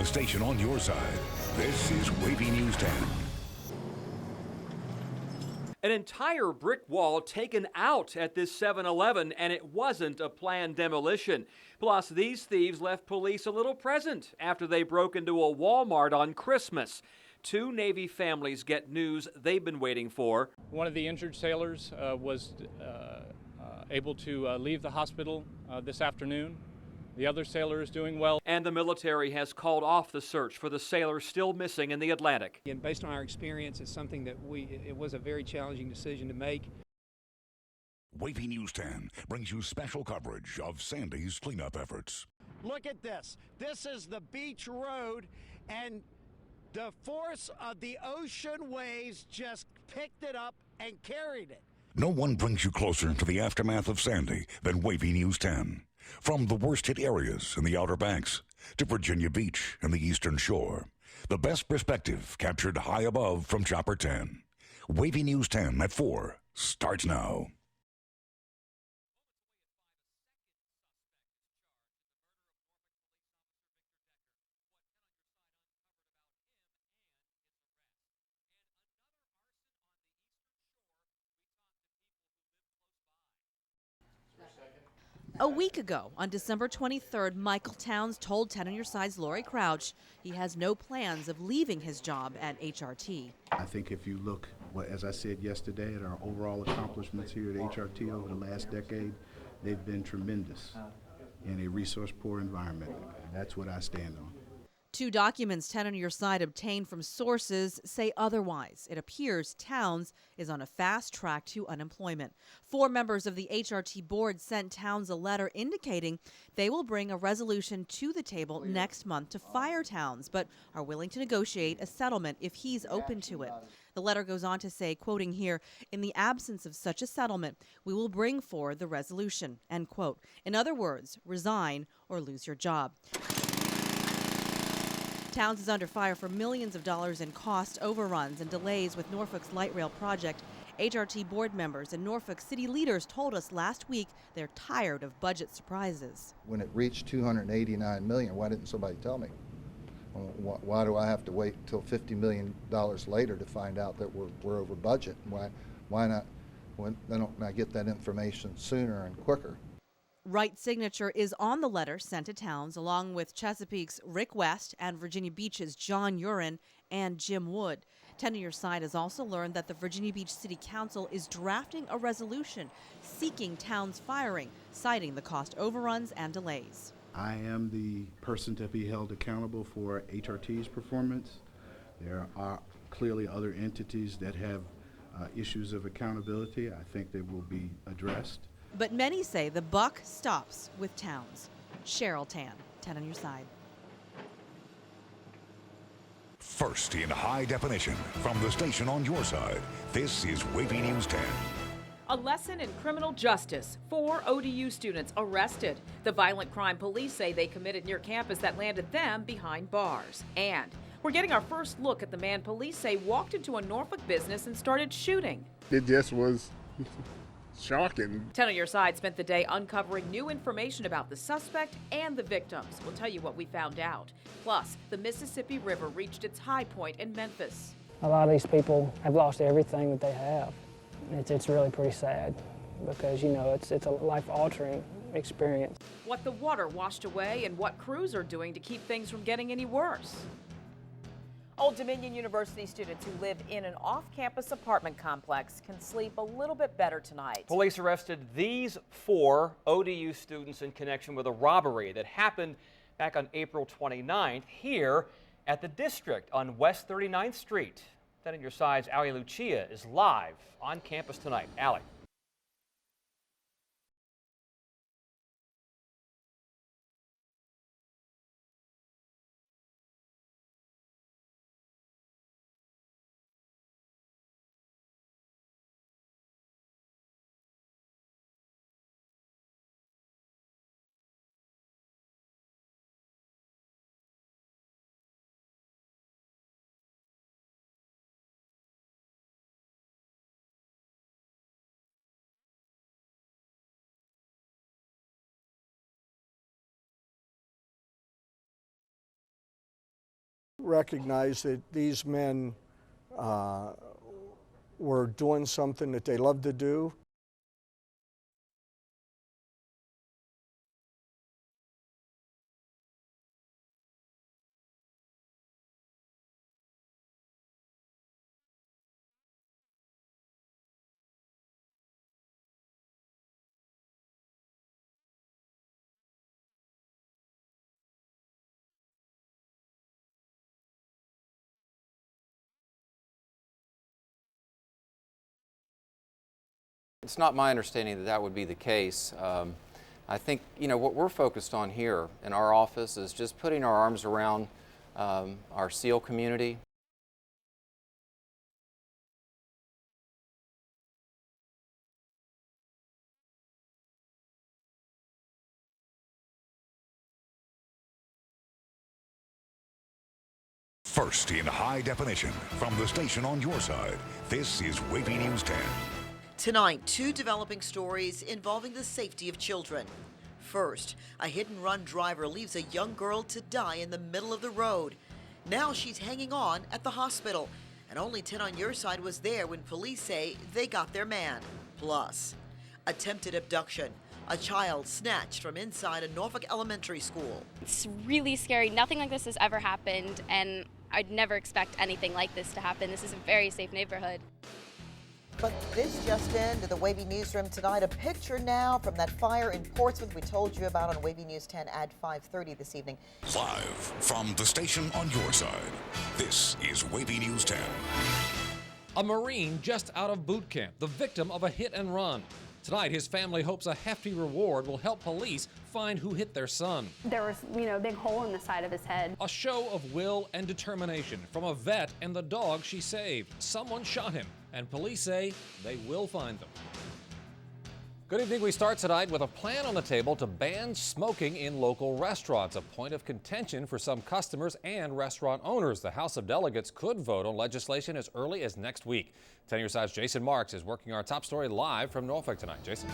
station on your side. This is Wavy News 10. An entire brick wall taken out at this 7-Eleven, and it wasn't a planned demolition. Plus, these thieves left police a little present after they broke into a Walmart on Christmas. Two Navy families get news they've been waiting for. One of the injured sailors was able to leave the hospital this afternoon. The other sailor is doing well. And the military has called off the search for the sailor still missing in the Atlantic. And based on our experience, it's something that it was a very challenging decision to make. Wavy News 10 brings you special coverage of Sandy's cleanup efforts. Look at this. This is the beach road, and the force of the ocean waves just picked it up and carried it. No one brings you closer to the aftermath of Sandy than Wavy News 10. From the worst hit areas in the Outer Banks to Virginia Beach and the Eastern Shore, the best perspective captured high above from Chopper 10. Wavy News 10 at 4 starts now. A week ago, on December 23rd, Michael Towns told 10 on Your Side's Lori Crouch he has no plans of leaving his job at HRT. I think if you look, as I said yesterday, at our overall accomplishments here at HRT over the last decade, they've been tremendous in a resource-poor environment. And that's what I stand on. Two documents 10 on Your Side obtained from sources say otherwise. It appears Towns is on a fast track to unemployment. 4 members of the HRT board sent Towns a letter indicating they will bring a resolution to the table next month to fire Towns, but are willing to negotiate a settlement if he's open to it. The letter goes on to say, quoting here, "In the absence of such a settlement, we will bring forward the resolution," end quote. In other words, resign or lose your job. Towns is under fire for millions of dollars in cost overruns and delays with Norfolk's light rail project. HRT board members and Norfolk city leaders told us last week they're tired of budget surprises. When it reached $289 million, why didn't somebody tell me? Why do I have to wait until $50 million later to find out that we're over budget? Why not? Why don't I get that information sooner and quicker? Wright's signature is on the letter sent to Towns, along with Chesapeake's Rick West and Virginia Beach's John Urin and Jim Wood. 10 on Your Side has also learned that the Virginia Beach City Council is drafting a resolution seeking Towns' firing, citing the cost overruns and delays. I am the person to be held accountable for HRT's performance. There are clearly other entities that have issues of accountability. I think they will be addressed. But many say the buck stops with Towns. Cheryl Tan, 10 on Your Side. First in high definition from the station on your side, this is Wavy News 10. A lesson in criminal justice. 4 ODU students arrested. The violent crime police say they committed near campus that landed them behind bars. And we're getting our first look at the man police say walked into a Norfolk business and started shooting. It just was shocking. 10 on Your Side spent the day uncovering new information about the suspect and the victims. We'll tell you what we found out. Plus, the Mississippi River reached its high point in Memphis. A lot of these people have lost everything that they have. It's really pretty sad because, you know, it's a life-altering experience. What the water washed away and what crews are doing to keep things from getting any worse. Old Dominion University students who live in an off-campus apartment complex can sleep a little bit better tonight. Police arrested these 4 ODU students in connection with a robbery that happened back on April 29th here at the District on West 39th Street. 10 on Your Side's Ali Lucia is live on campus tonight. Ali. recognize that these men were doing something that they love to do. It's not my understanding that that would be the case. I think, what we're focused on here in our office is just putting our arms around our SEAL community. First in high definition from the station on your side, this is Wavy News 10. Tonight, 2 developing stories involving the safety of children. First, a hit-and-run driver leaves a young girl to die in the middle of the road. Now she's hanging on at the hospital, and only 10 on your side was there when police say they got their man. Plus, attempted abduction. A child snatched from inside a Norfolk elementary school. It's really scary. Nothing like this has ever happened, and I'd never expect anything like this to happen. This is a very safe neighborhood. But this just into the Wavy Newsroom tonight. A picture now from that fire in Portsmouth we told you about on Wavy News 10 at 5:30 this evening. Live from the station on your side, this is Wavy News 10. A Marine just out of boot camp, the victim of a hit and run. Tonight, his family hopes a hefty reward will help police find who hit their son. There was, a big hole in the side of his head. A show of will and determination from a vet and the dog she saved. Someone shot him, and police say they will find them. Good evening. We start tonight with a plan on the table to ban smoking in local restaurants, a point of contention for some customers and restaurant owners. The House of Delegates could vote on legislation as early as next week. 10 on your side's Jason Marks is working our top story live from Norfolk tonight. Jason.